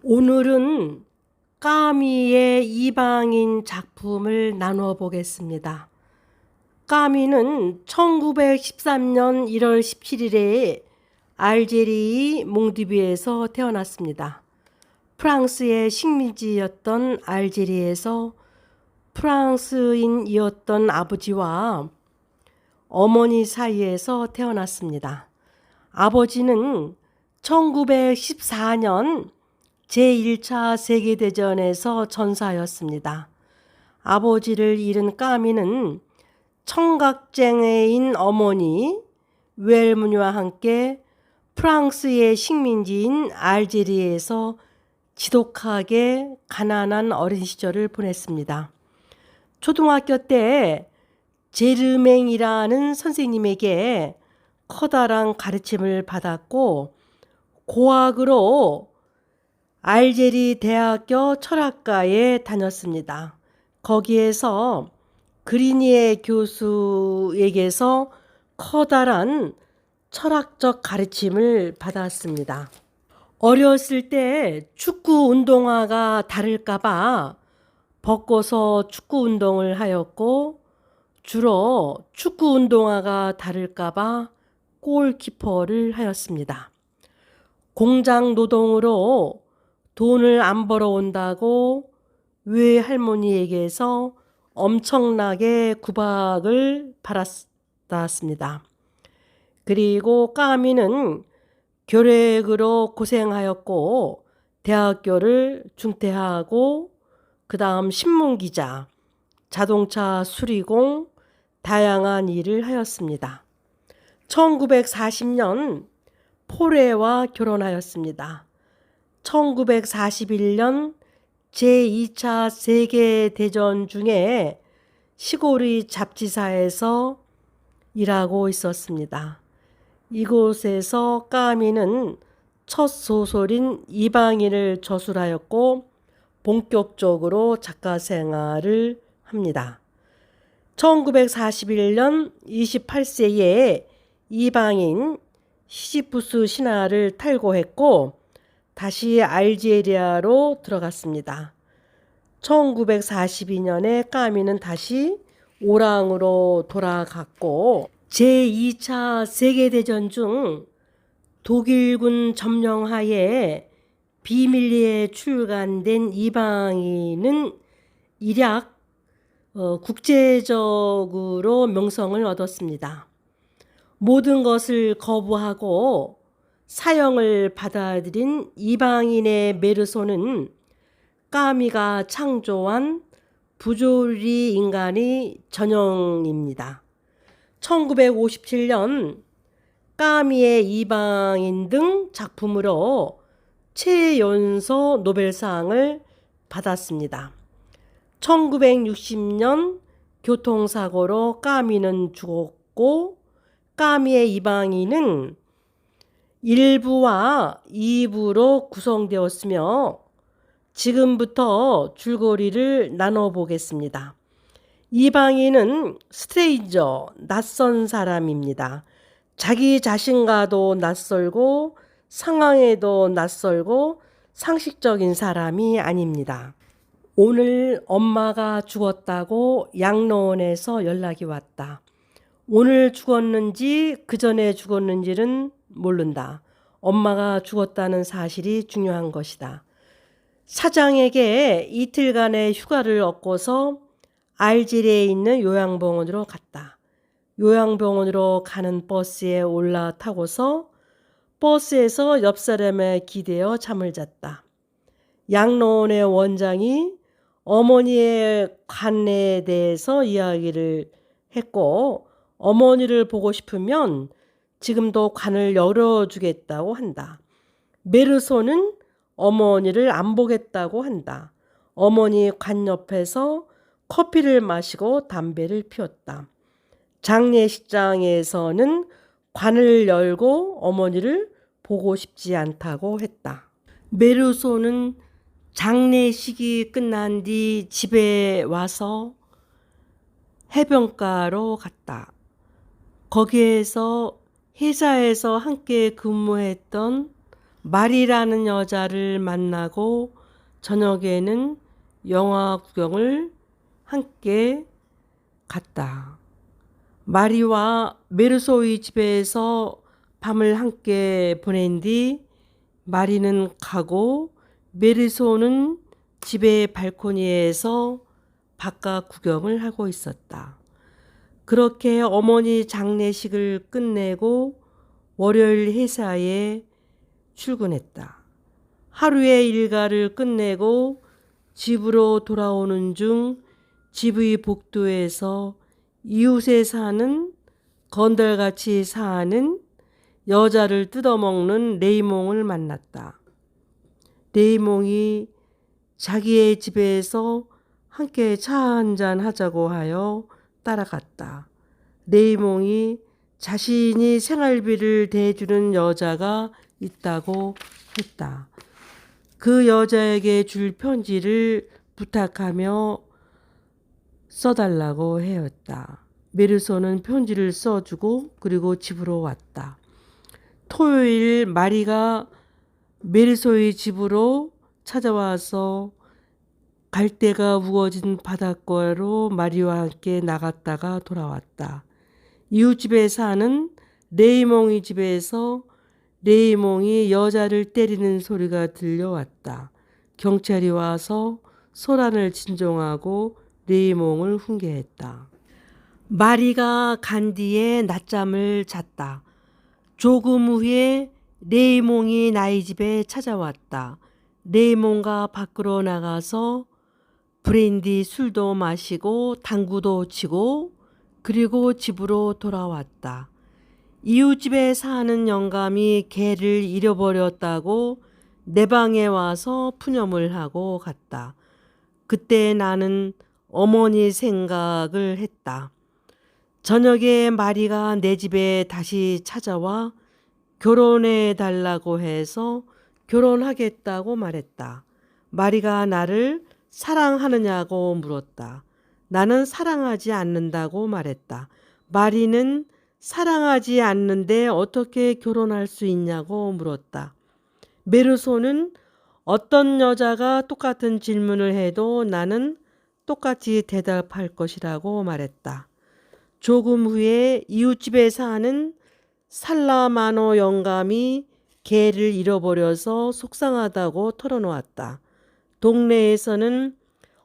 오늘은 까미의 이방인 작품을 나누어 보겠습니다. 까미는 1913년 1월 17일에 알제리 몽디비에서 태어났습니다. 프랑스의 식민지였던 알제리에서 프랑스인이었던 아버지와 어머니 사이에서 태어났습니다. 아버지는 1914년 제1차 세계대전에서 전사하였습니다. 아버지를 잃은 까미는 청각장애인 어머니 웰무니와 함께 프랑스의 식민지인 알제리에서 지독하게 가난한 어린 시절을 보냈습니다. 초등학교 때 제르맹이라는 선생님에게 커다란 가르침을 받았고 고학으로 알제리 대학교 철학과에 다녔습니다. 거기에서 그리니에 교수에게서 커다란 철학적 가르침을 받았습니다. 어렸을 때 축구 운동화가 다를까봐 벗고서 축구 운동을 하였고 주로 축구 운동화가 다를까봐 골키퍼를 하였습니다. 공장 노동으로 돈을 안 벌어온다고 외할머니에게서 엄청나게 구박을 받았습니다. 그리고 까미는 교лек으로 고생하였고 대학교를 중퇴하고 그 다음 신문기자, 자동차 수리공, 다양한 일을 하였습니다. 1940년 포레와 결혼하였습니다. 1941년 제2차 세계대전 중에 시골의 잡지사에서 일하고 있었습니다. 이곳에서 까미는 첫 소설인 이방인을 저술하였고 본격적으로 작가 생활을 합니다. 1941년 28세에 이방인 시지푸스 신화를 탈고했고 다시 알제리아로 들어갔습니다. 1942년에 까미는 다시 오랑으로 돌아갔고 제2차 세계대전 중 독일군 점령하에 비밀리에 출간된 이방인은 일약 국제적으로 명성을 얻었습니다. 모든 것을 거부하고 사형을 받아들인 이방인의 메르소는 까미가 창조한 부조리 인간의 전형입니다. 1957년 까미의 이방인 등 작품으로 최연소 노벨상을 받았습니다. 1960년 교통사고로 까미는 죽었고 까미의 이방인은 1부와 2부로 구성되었으며 지금부터 줄거리를 나눠보겠습니다. 이방인은 스트레인저, 낯선 사람입니다. 자기 자신과도 낯설고 상황에도 낯설고 상식적인 사람이 아닙니다. 오늘 엄마가 죽었다고 양로원에서 연락이 왔다. 오늘 죽었는지 그 전에 죽었는지는 모른다. 엄마가 죽었다는 사실이 중요한 것이다. 사장에게 이틀간의 휴가를 얻고서 알제리에 있는 요양병원으로 갔다. 요양병원으로 가는 버스에 올라타고서 버스에서 옆 사람에 기대어 잠을 잤다. 양로원의 원장이 어머니의 관내에 대해서 이야기를 했고 어머니를 보고 싶으면 지금도 관을 열어주겠다고 한다. 메르소는 어머니를 안 보겠다고 한다. 어머니 관 옆에서 커피를 마시고 담배를 피웠다. 장례식장에서는 관을 열고 어머니를 보고 싶지 않다고 했다. 메르소는 장례식이 끝난 뒤 집에 와서 해변가로 갔다. 거기에서 회사에서 함께 근무했던 마리라는 여자를 만나고 저녁에는 영화 구경을 함께 갔다. 마리와 메르소의 집에서 밤을 함께 보낸 뒤 마리는 가고 메르소는 집의 발코니에서 바깥 구경을 하고 있었다. 그렇게 어머니 장례식을 끝내고 월요일 회사에 출근했다. 하루의 일과를 끝내고 집으로 돌아오는 중 집의 복도에서 이웃에 사는 건달같이 사는 여자를 뜯어먹는 레이몽을 만났다. 레이몽이 자기의 집에서 함께 차 한잔 하자고 하여 따라갔다. 레이몽이 자신이 생활비를 대주는 여자가 있다고 했다. 그 여자에게 줄 편지를 부탁하며 써달라고 하였다. 메르소는 편지를 써주고 그리고 집으로 왔다. 토요일 마리가 메르소의 집으로 찾아와서 갈대가 우거진 바닷가로 마리와 함께 나갔다가 돌아왔다. 이웃집에 사는 레이몽의 집에서 레이몽이 여자를 때리는 소리가 들려왔다. 경찰이 와서 소란을 진정하고 레이몽을 훈계했다. 마리가 간 뒤에 낮잠을 잤다. 조금 후에 레이몽이 나의 집에 찾아왔다. 레이몽과 밖으로 나가서 브랜디 술도 마시고 당구도 치고 그리고 집으로 돌아왔다. 이웃집에 사는 영감이 개를 잃어버렸다고 내 방에 와서 푸념을 하고 갔다. 그때 나는 어머니 생각을 했다. 저녁에 마리가 내 집에 다시 찾아와 결혼해 달라고 해서 결혼하겠다고 말했다. 마리가 나를 사랑하느냐고 물었다. 나는 사랑하지 않는다고 말했다. 마리는 사랑하지 않는데 어떻게 결혼할 수 있냐고 물었다. 메르소는 어떤 여자가 똑같은 질문을 해도 나는 똑같이 대답할 것이라고 말했다. 조금 후에 이웃집에 사는 살라마노 영감이 개를 잃어버려서 속상하다고 털어놓았다. 동네에서는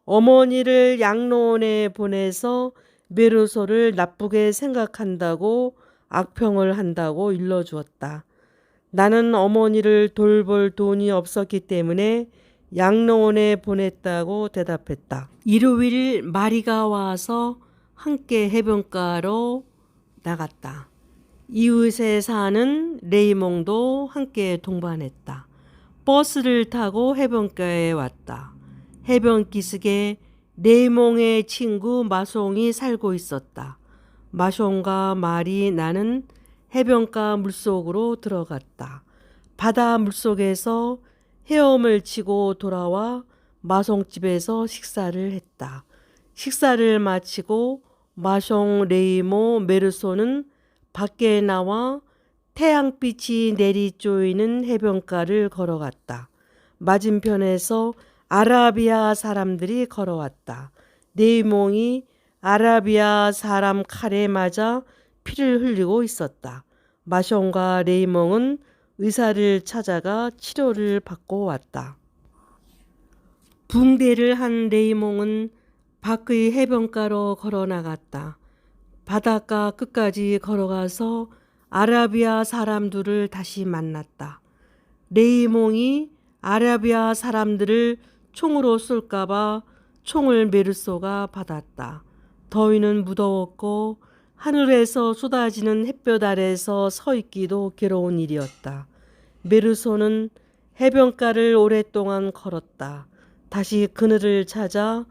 어머니를 양로원에 보내서 메르소를 나쁘게 생각한다고 악평을 한다고 일러주었다. 나는 어머니를 돌볼 돈이 없었기 때문에 양로원에 보냈다고 대답했다. 일요일 마리가 와서 함께 해변가로 나갔다. 이웃에 사는 레이몽도 함께 동반했다. 버스를 타고 해변가에 왔다. 해변 기슭에 레이몽의 친구 마숑이 살고 있었다. 마숑과 말이 나는 해변가 물속으로 들어갔다. 바다 물속에서 헤엄을 치고 돌아와 마숑 집에서 식사를 했다. 식사를 마치고 마숑, 레이몽, 메르소는 밖에 나와 태양빛이 내리쪼이는 해변가를 걸어갔다. 맞은편에서 아라비아 사람들이 걸어왔다. 레이몽이 아라비아 사람 칼에 맞아 피를 흘리고 있었다. 마숑과 레이몽은 의사를 찾아가 치료를 받고 왔다. 붕대를 한 레이몽은 밖의 해변가로 걸어 나갔다. 바닷가 끝까지 걸어가서 아라비아 사람들을 다시 만났다. 레이몽이 아라비아 사람들을 총으로 쏠까봐 총을 메르소가 받았다. 더위는 무더웠고 하늘에서 쏟아지는 햇볕 아래서 서 있기도 괴로운 일이었다. 메르소는 해변가를 오랫동안 걸었다. 다시 그늘을 찾아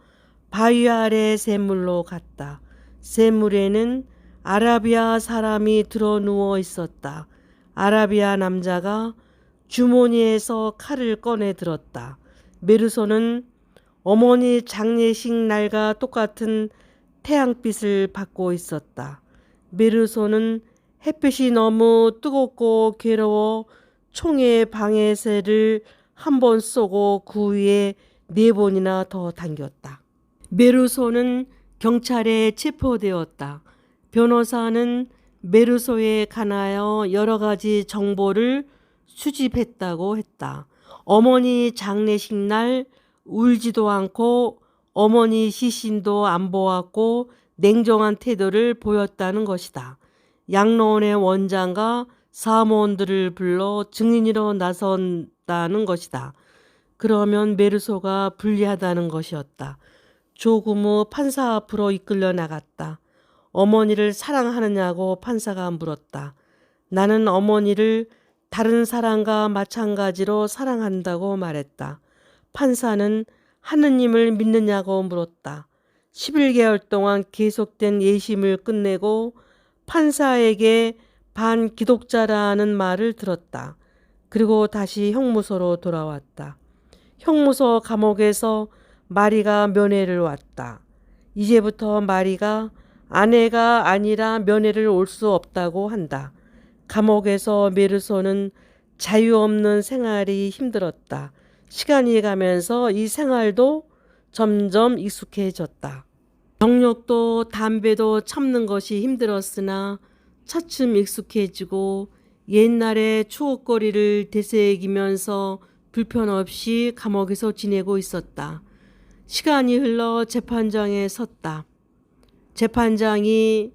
바위 아래 샘물로 갔다. 샘물에는 아라비아 사람이 들어 누워 있었다. 아라비아 남자가 주머니에서 칼을 꺼내 들었다. 메르소는 어머니 장례식 날과 똑같은 태양빛을 받고 있었다. 메르소는 햇빛이 너무 뜨겁고 괴로워 총에 방해쇠를 한 번 쏘고 그 위에 4번이나 더 당겼다. 메르소는 경찰에 체포되었다. 변호사는 메르소에 관하여 여러 가지 정보를 수집했다고 했다. 어머니 장례식 날 울지도 않고 어머니 시신도 안 보았고 냉정한 태도를 보였다는 것이다. 양로원의 원장과 사무원들을 불러 증인으로 나선다는 것이다. 그러면 메르소가 불리하다는 것이었다. 조금 후 판사 앞으로 이끌려 나갔다. 어머니를 사랑하느냐고 판사가 물었다. 나는 어머니를 다른 사람과 마찬가지로 사랑한다고 말했다. 판사는 하느님을 믿느냐고 물었다. 11개월 동안 계속된 예심을 끝내고 판사에게 반기독자라는 말을 들었다. 그리고 다시 형무소로 돌아왔다. 형무소 감옥에서 마리가 면회를 왔다. 이제부터 마리가 아내가 아니라 면회를 올 수 없다고 한다. 감옥에서 메르소는 자유 없는 생활이 힘들었다. 시간이 가면서 이 생활도 점점 익숙해졌다. 정력도 담배도 참는 것이 힘들었으나 차츰 익숙해지고 옛날의 추억거리를 되새기면서 불편 없이 감옥에서 지내고 있었다. 시간이 흘러 재판장에 섰다. 재판장이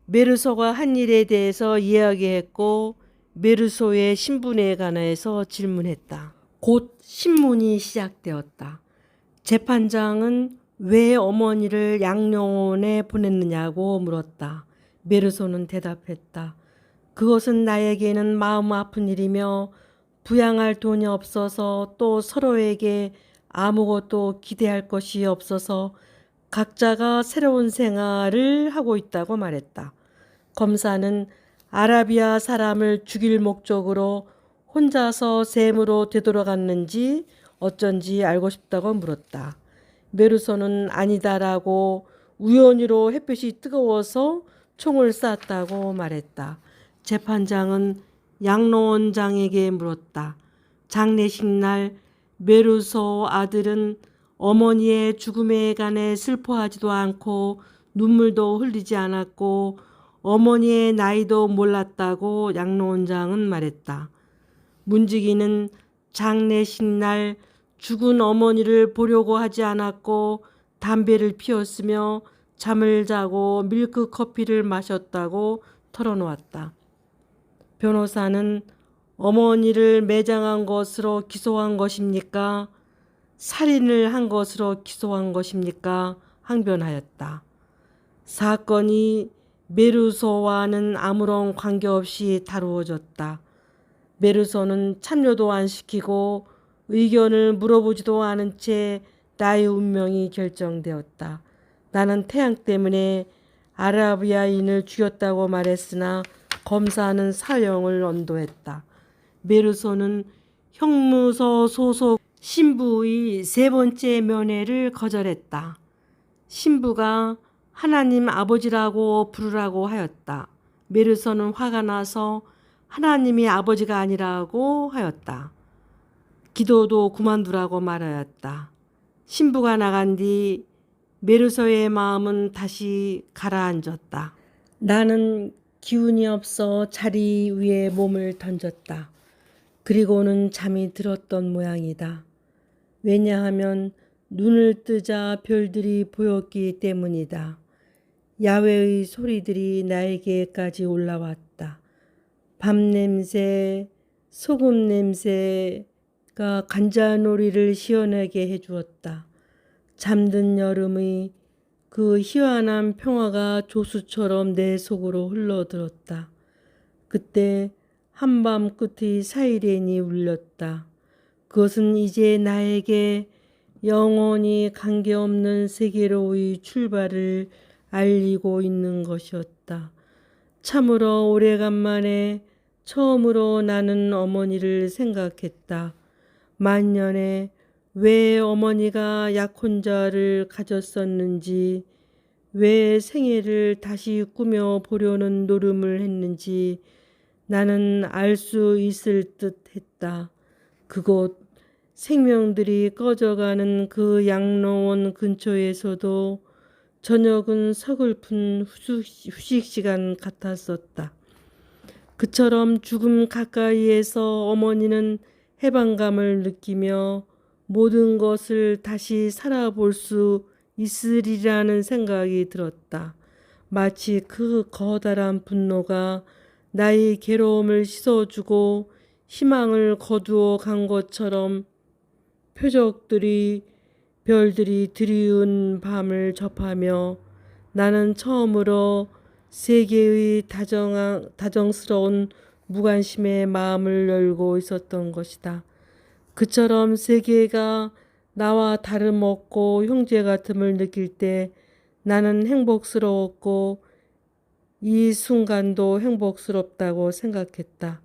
메르소가 한 일에 대해서 이야기했고 메르소의 신분에 관해서 질문했다. 곧 신문이 시작되었다. 재판장은 왜 어머니를 양로원에 보냈느냐고 물었다. 메르소는 대답했다. 그것은 나에게는 마음 아픈 일이며 부양할 돈이 없어서 또 서로에게 아무것도 기대할 것이 없어서 각자가 새로운 생활을 하고 있다고 말했다. 검사는 아라비아 사람을 죽일 목적으로 혼자서 셈으로 되돌아갔는지 어쩐지 알고 싶다고 물었다. 메르소는 아니다라고 우연히로 햇빛이 뜨거워서 총을 쐈다고 말했다. 재판장은 양로원장에게 물었다. 장례식 날 메르소 아들은 어머니의 죽음에 관해 슬퍼하지도 않고 눈물도 흘리지 않았고 어머니의 나이도 몰랐다고 양로원장은 말했다. 문지기는 장례식 날 죽은 어머니를 보려고 하지 않았고 담배를 피웠으며 잠을 자고 밀크 커피를 마셨다고 털어놓았다. 변호사는 어머니를 매장한 것으로 기소한 것입니까? 살인을 한 것으로 기소한 것입니까? 항변하였다. 사건이 메르소와는 아무런 관계없이 다루어졌다. 메르소는 참여도 안 시키고 의견을 물어보지도 않은 채 나의 운명이 결정되었다. 나는 태양 때문에 아라비아인을 죽였다고 말했으나 검사는 사형을 언도했다. 메르소는 형무소 소속 신부의 3번째 면회를 거절했다. 신부가 하나님 아버지라고 부르라고 하였다. 메르소는 화가 나서 하나님이 아버지가 아니라고 하였다. 기도도 그만두라고 말하였다. 신부가 나간 뒤 메르소의 마음은 다시 가라앉았다. 나는 기운이 없어 자리 위에 몸을 던졌다. 그리고는 잠이 들었던 모양이다. 왜냐하면 눈을 뜨자 별들이 보였기 때문이다. 야외의 소리들이 나에게까지 올라왔다. 밤 냄새, 소금 냄새가 간자놀이를 시원하게 해주었다. 잠든 여름의 그 희한한 평화가 조수처럼 내 속으로 흘러들었다. 그때 한밤 끝의 사이렌이 울렸다. 그것은 이제 나에게 영원히 관계없는 세계로의 출발을 알리고 있는 것이었다. 참으로 오래간만에 처음으로 나는 어머니를 생각했다. 만년에 왜 어머니가 약혼자를 가졌었는지, 왜 생애를 다시 꾸며보려는 노름을 했는지 나는 알 수 있을 듯 했다. 그곳 생명들이 꺼져가는 그 양로원 근처에서도 저녁은 서글픈 휴식 시간 같았었다. 그처럼 죽음 가까이에서 어머니는 해방감을 느끼며 모든 것을 다시 살아볼 수 있으리라는 생각이 들었다. 마치 그 커다란 분노가 나의 괴로움을 씻어주고 희망을 거두어 간 것처럼 표적들이 별들이 드리운 밤을 접하며 나는 처음으로 세계의 다정스러운 무관심의 마음을 열고 있었던 것이다. 그처럼 세계가 나와 다름없고 형제 같음을 느낄 때 나는 행복스러웠고 이 순간도 행복스럽다고 생각했다.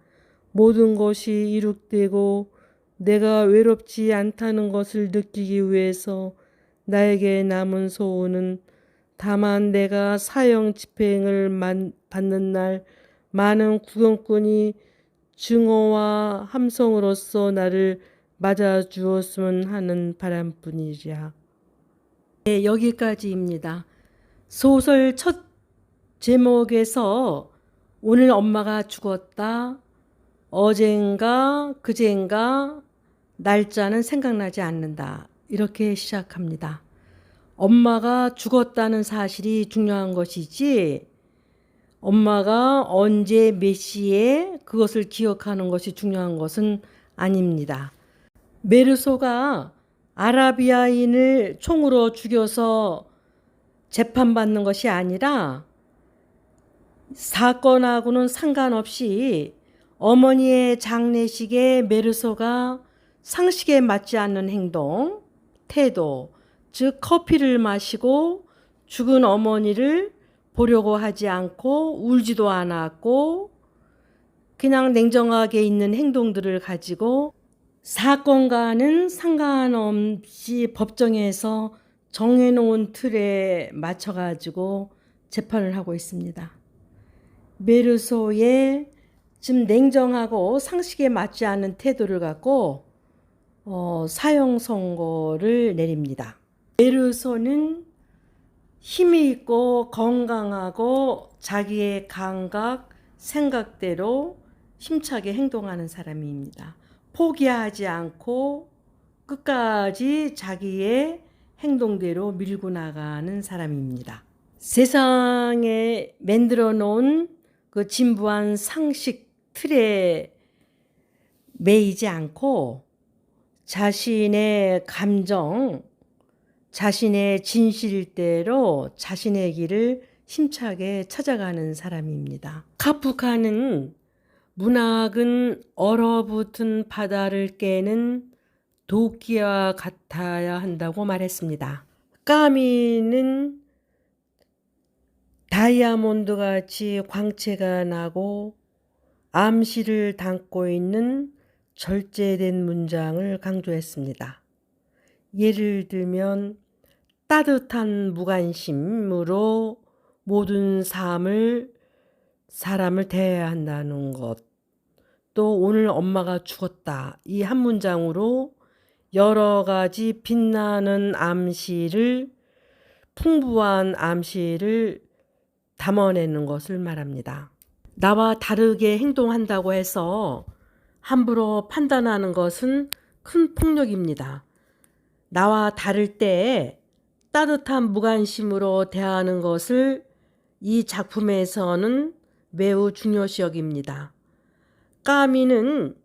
모든 것이 이룩되고 내가 외롭지 않다는 것을 느끼기 위해서 나에게 남은 소원은 다만 내가 사형 집행을 받는 날 많은 구경꾼이 증오와 함성으로써 나를 맞아주었으면 하는 바람뿐이랴. 네, 여기까지입니다. 소설 첫 제목에서 오늘 엄마가 죽었다, 어젠가 그젠가 날짜는 생각나지 않는다, 이렇게 시작합니다. 엄마가 죽었다는 사실이 중요한 것이지 엄마가 언제 몇 시에 그것을 기억하는 것이 중요한 것은 아닙니다. 메르소가 아라비아인을 총으로 죽여서 재판받는 것이 아니라 사건하고는 상관없이 어머니의 장례식에 메르소가 상식에 맞지 않는 행동, 태도, 즉 커피를 마시고 죽은 어머니를 보려고 하지 않고 울지도 않았고 그냥 냉정하게 있는 행동들을 가지고 사건과는 상관없이 법정에서 정해놓은 틀에 맞춰가지고 재판을 하고 있습니다. 메르소의 좀 냉정하고 상식에 맞지 않는 태도를 갖고 사형 선고를 내립니다. 메르소는 힘이 있고 건강하고 자기의 감각, 생각대로 힘차게 행동하는 사람입니다. 포기하지 않고 끝까지 자기의 행동대로 밀고 나가는 사람입니다. 세상에 만들어 놓은 그 진부한 상식 틀에 매이지 않고 자신의 감정, 자신의 진실대로 자신의 길을 힘차게 찾아가는 사람입니다. 카프카는 문학은 얼어붙은 바다를 깨는 도끼와 같아야 한다고 말했습니다. 까미는 다이아몬드 같이 광채가 나고 암시를 담고 있는 절제된 문장을 강조했습니다. 예를 들면 따뜻한 무관심으로 모든 사람을 대해야 한다는 것, 또 오늘 엄마가 죽었다, 이 한 문장으로 여러 가지 빛나는 암시를, 풍부한 암시를 담아내는 것을 말합니다. 나와 다르게 행동한다고 해서 함부로 판단하는 것은 큰 폭력입니다. 나와 다를 때 따뜻한 무관심으로 대하는 것을 이 작품에서는 매우 중요시 여깁니다. 까미는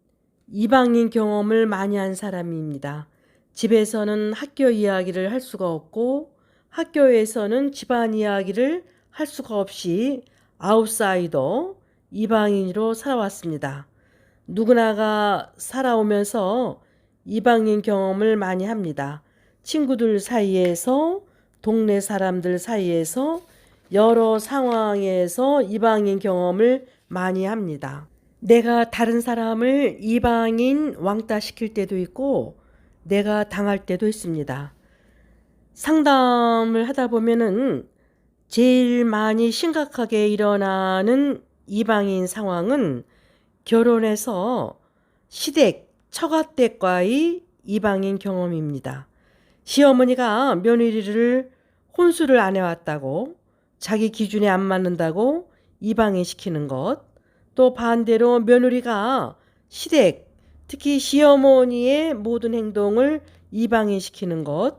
이방인 경험을 많이 한 사람입니다. 집에서는 학교 이야기를 할 수가 없고 학교에서는 집안 이야기를 할 수가 없이 아웃사이더, 이방인으로 살아왔습니다. 누구나가 살아오면서 이방인 경험을 많이 합니다. 친구들 사이에서, 동네 사람들 사이에서, 여러 상황에서 이방인 경험을 많이 합니다. 내가 다른 사람을 이방인 왕따시킬 때도 있고 내가 당할 때도 있습니다. 상담을 하다 보면은 제일 많이 심각하게 일어나는 이방인 상황은 결혼해서 시댁, 처가댁과의 이방인 경험입니다. 시어머니가 며느리를 혼수를 안 해왔다고, 자기 기준에 안 맞는다고 이방인시키는 것, 또 반대로 며느리가 시댁, 특히 시어머니의 모든 행동을 이방인시키는 것,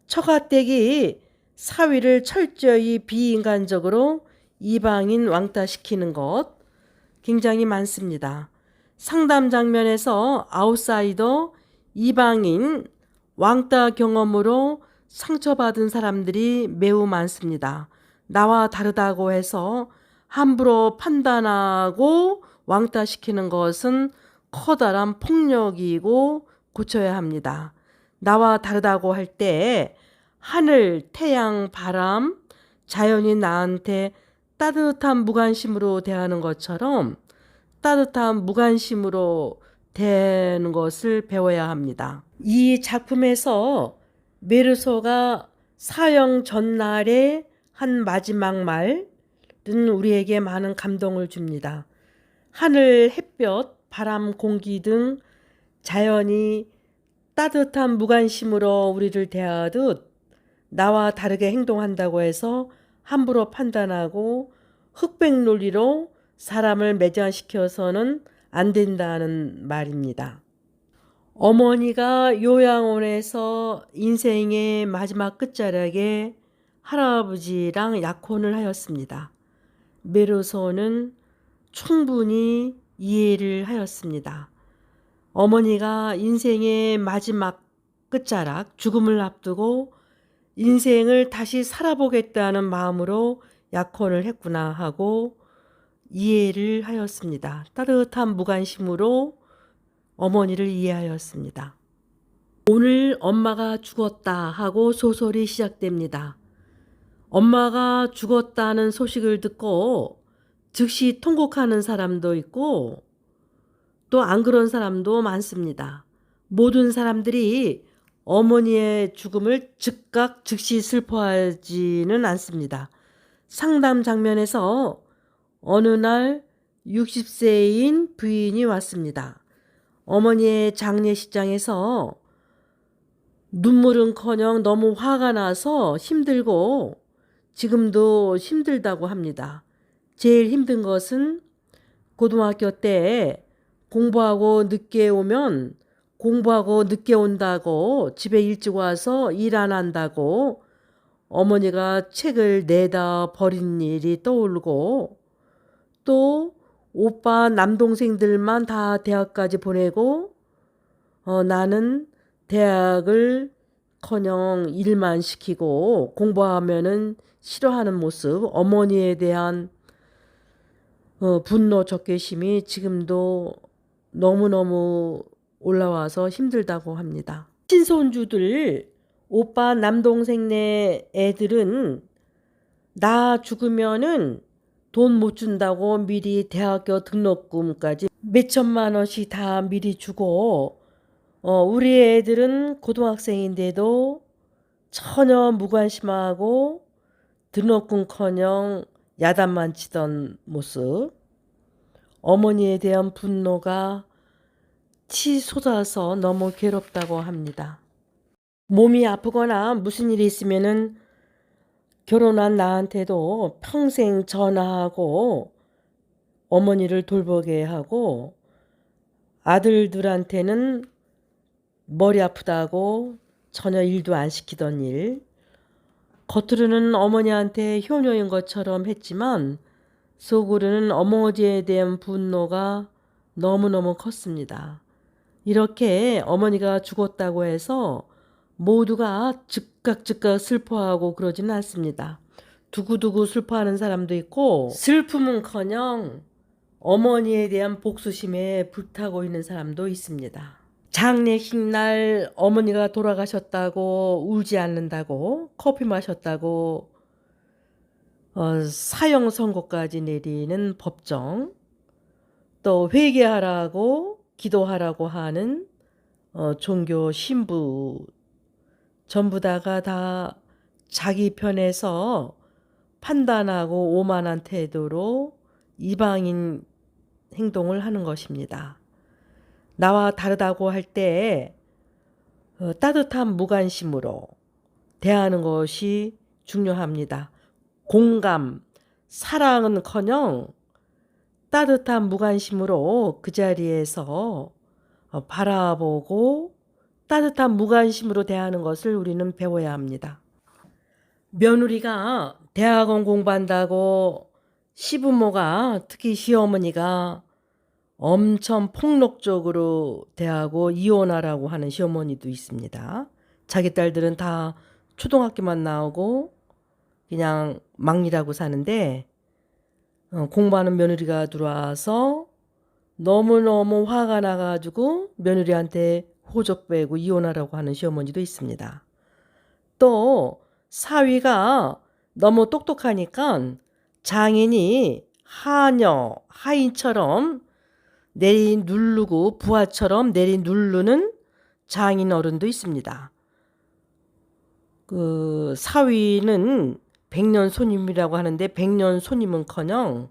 처가댁이 사위를 철저히 비인간적으로 이방인 왕따시키는 것 굉장히 많습니다. 상담 장면에서 아웃사이더, 이방인, 왕따 경험으로 상처받은 사람들이 매우 많습니다. 나와 다르다고 해서 함부로 판단하고 왕따시키는 것은 커다란 폭력이고 고쳐야 합니다. 나와 다르다고 할 때 하늘, 태양, 바람, 자연이 나한테 따뜻한 무관심으로 대하는 것처럼 따뜻한 무관심으로 대하는 것을 배워야 합니다. 이 작품에서 메르소가 사형 전날의 한 마지막 말은 우리에게 많은 감동을 줍니다. 하늘, 햇볕, 바람, 공기 등 자연이 따뜻한 무관심으로 우리를 대하듯 나와 다르게 행동한다고 해서 함부로 판단하고 흑백 논리로 사람을 매장시켜서는 안 된다는 말입니다. 어머니가 요양원에서 인생의 마지막 끝자락에 할아버지랑 약혼을 하였습니다. 메르소는 충분히 이해를 하였습니다. 어머니가 인생의 마지막 끝자락, 죽음을 앞두고 인생을 다시 살아보겠다는 마음으로 약혼을 했구나 하고 이해를 하였습니다. 따뜻한 무관심으로 어머니를 이해하였습니다. 오늘 엄마가 죽었다 하고 소설이 시작됩니다. 엄마가 죽었다는 소식을 듣고 즉시 통곡하는 사람도 있고 또 안 그런 사람도 많습니다. 모든 사람들이 어머니의 죽음을 즉각 즉시 슬퍼하지는 않습니다. 상담 장면에서 어느 날 60세인 부인이 왔습니다. 어머니의 장례식장에서 눈물은커녕 너무 화가 나서 힘들고 지금도 힘들다고 합니다. 제일 힘든 것은 고등학교 때 공부하고 늦게 오면 공부하고 늦게 온다고 집에 일찍 와서 일 안 한다고 어머니가 책을 내다 버린 일이 떠오르고 또 오빠 남동생들만 다 대학까지 보내고 나는 대학을 커녕 일만 시키고 공부하면은 싫어하는 모습, 어머니에 대한 분노, 적개심이 지금도 너무너무 올라와서 힘들다고 합니다. 친손주들, 오빠 남동생네 애들은 나 죽으면은 돈 못 준다고 미리 대학교 등록금까지 몇천만 원씩 다 미리 주고 우리 애들은 고등학생인데도 전혀 무관심하고 등록금커녕 야단만 치던 모습, 어머니에 대한 분노가 치솟아서 너무 괴롭다고 합니다. 몸이 아프거나 무슨 일이 있으면은 결혼한 나한테도 평생 전화하고 어머니를 돌보게 하고 아들들한테는 머리 아프다고 전혀 일도 안 시키던 일, 겉으로는 어머니한테 효녀인 것처럼 했지만 속으로는 어머니에 대한 분노가 너무너무 컸습니다. 이렇게 어머니가 죽었다고 해서 모두가 즉각 슬퍼하고 그러지는 않습니다. 두고두고 슬퍼하는 사람도 있고 슬픔은커녕 어머니에 대한 복수심에 불타고 있는 사람도 있습니다. 장례식 날 어머니가 돌아가셨다고 울지 않는다고 커피 마셨다고 사형 선고까지 내리는 법정, 또 회개하라고 기도하라고 하는 종교 신부, 전부 다가 다 자기 편에서 판단하고 오만한 태도로 이방인 행동을 하는 것입니다. 나와 다르다고 할 때 따뜻한 무관심으로 대하는 것이 중요합니다. 공감, 사랑은커녕 따뜻한 무관심으로 그 자리에서 바라보고 따뜻한 무관심으로 대하는 것을 우리는 배워야 합니다. 며느리가 대학원 공부한다고 시부모가, 특히 시어머니가 엄청 폭력적으로 대하고 이혼하라고 하는 시어머니도 있습니다. 자기 딸들은 다 초등학교만 나오고 그냥 막일하고 사는데 공부하는 며느리가 들어와서 너무너무 화가 나가지고 며느리한테 호적배고 이혼하라고 하는 시어머니도 있습니다. 또 사위가 너무 똑똑하니까 장인이 하인처럼 내리 누르고 부하처럼 내리 누르는 장인 어른도 있습니다. 그 사위는 백년손님이라고 하는데 백년손님은커녕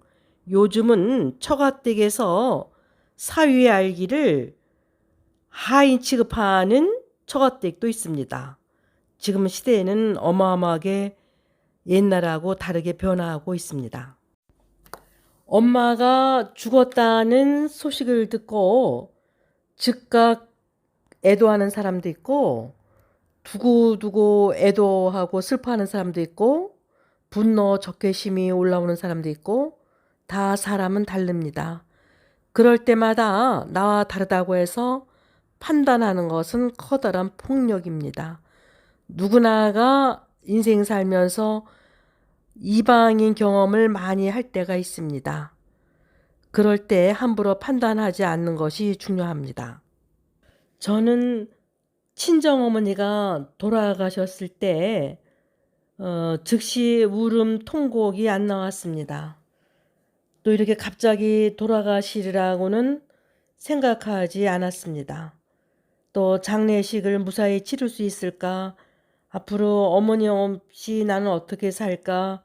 요즘은 처가댁에서 사위의 알기를 하인 취급하는 처가댁도 있습니다. 지금 시대에는 어마어마하게 옛날하고 다르게 변화하고 있습니다. 엄마가 죽었다는 소식을 듣고 즉각 애도하는 사람도 있고 두고두고 애도하고 슬퍼하는 사람도 있고 분노, 적개심이 올라오는 사람도 있고 다 사람은 다릅니다. 그럴 때마다 나와 다르다고 해서 판단하는 것은 커다란 폭력입니다. 누구나가 인생 살면서 이방인 경험을 많이 할 때가 있습니다. 그럴 때 함부로 판단하지 않는 것이 중요합니다. 저는 친정어머니가 돌아가셨을 때 즉시 울음 통곡이 안 나왔습니다. 또 이렇게 갑자기 돌아가시리라고는 생각하지 않았습니다. 또 장례식을 무사히 치를 수 있을까? 앞으로 어머니 없이 나는 어떻게 살까?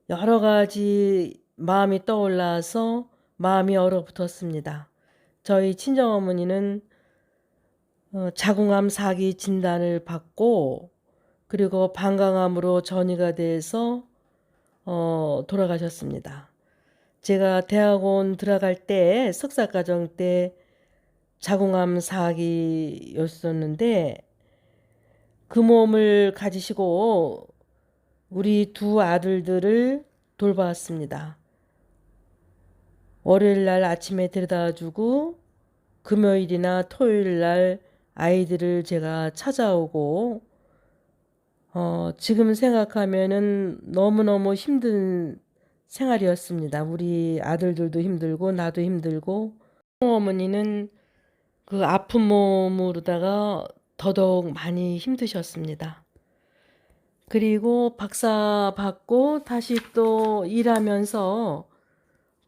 여러 가지 마음이 떠올라서 마음이 얼어붙었습니다. 저희 친정어머니는 자궁암 4기 진단을 받고 그리고 방광암으로 전이가 돼서 돌아가셨습니다. 제가 대학원 들어갈 때 석사과정 때 자궁암 4기였었는데 그 몸을 가지시고 우리 두 아들들을 돌봤습니다. 월요일 날 아침에 데려다주고 금요일이나 토요일 날 아이들을 제가 찾아오고 지금 생각하면은 너무너무 힘든 생활이었습니다. 우리 아들들도 힘들고 나도 힘들고 어머니는 그 아픈 몸으로다가 더더욱 많이 힘드셨습니다. 그리고 박사 받고 다시 또 일하면서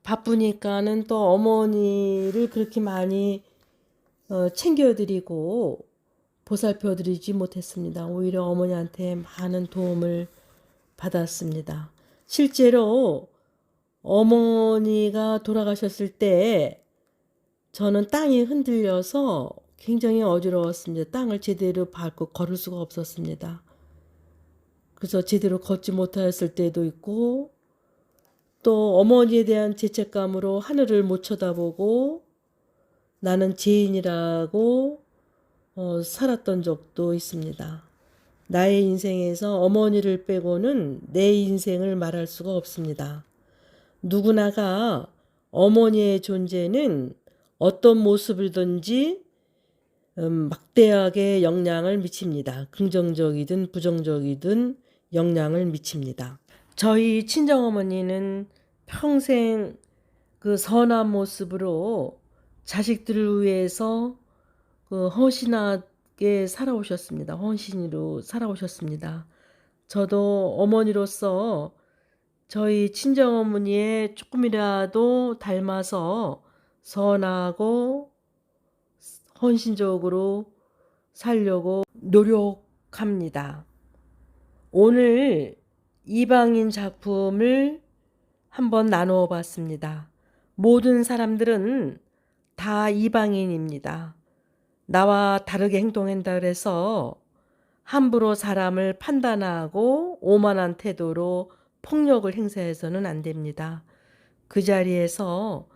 바쁘니까는 또 어머니를 그렇게 많이 챙겨드리고 보살펴드리지 못했습니다. 오히려 어머니한테 많은 도움을 받았습니다. 실제로 어머니가 돌아가셨을 때 저는 땅이 흔들려서 굉장히 어지러웠습니다. 땅을 제대로 밟고 걸을 수가 없었습니다. 그래서 제대로 걷지 못하였을 때도 있고 또 어머니에 대한 죄책감으로 하늘을 못 쳐다보고 나는 죄인이라고 살았던 적도 있습니다. 나의 인생에서 어머니를 빼고는 내 인생을 말할 수가 없습니다. 누구나가 어머니의 존재는 어떤 모습이든지 막대하게 영향을 미칩니다. 긍정적이든 부정적이든 영향을 미칩니다. 저희 친정어머니는 평생 그 선한 모습으로 자식들을 위해서 그 헌신하게 살아오셨습니다. 헌신으로 살아오셨습니다. 저도 어머니로서 저희 친정어머니의 조금이라도 닮아서 선하고 헌신적으로 살려고 노력합니다. 오늘 이방인 작품을 한번 나누어 봤습니다. 모든 사람들은 다 이방인입니다. 나와 다르게 행동한다 그래서 함부로 사람을 판단하고 오만한 태도로 폭력을 행사해서는 안 됩니다. 그 자리에서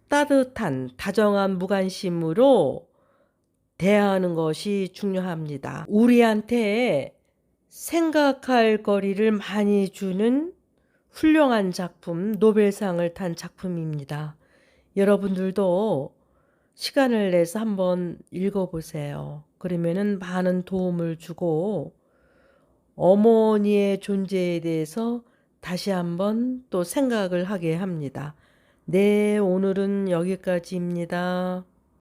따뜻한 다정한 무관심으로 대하는 것이 중요합니다. 우리한테 생각할 거리를 많이 주는 훌륭한 작품, 노벨상을 탄 작품입니다. 여러분들도 시간을 내서 한번 읽어보세요. 그러면은 많은 도움을 주고 어머니의 존재에 대해서 다시 한번 또 생각을 하게 합니다. 네, 오늘은 여기까지입니다.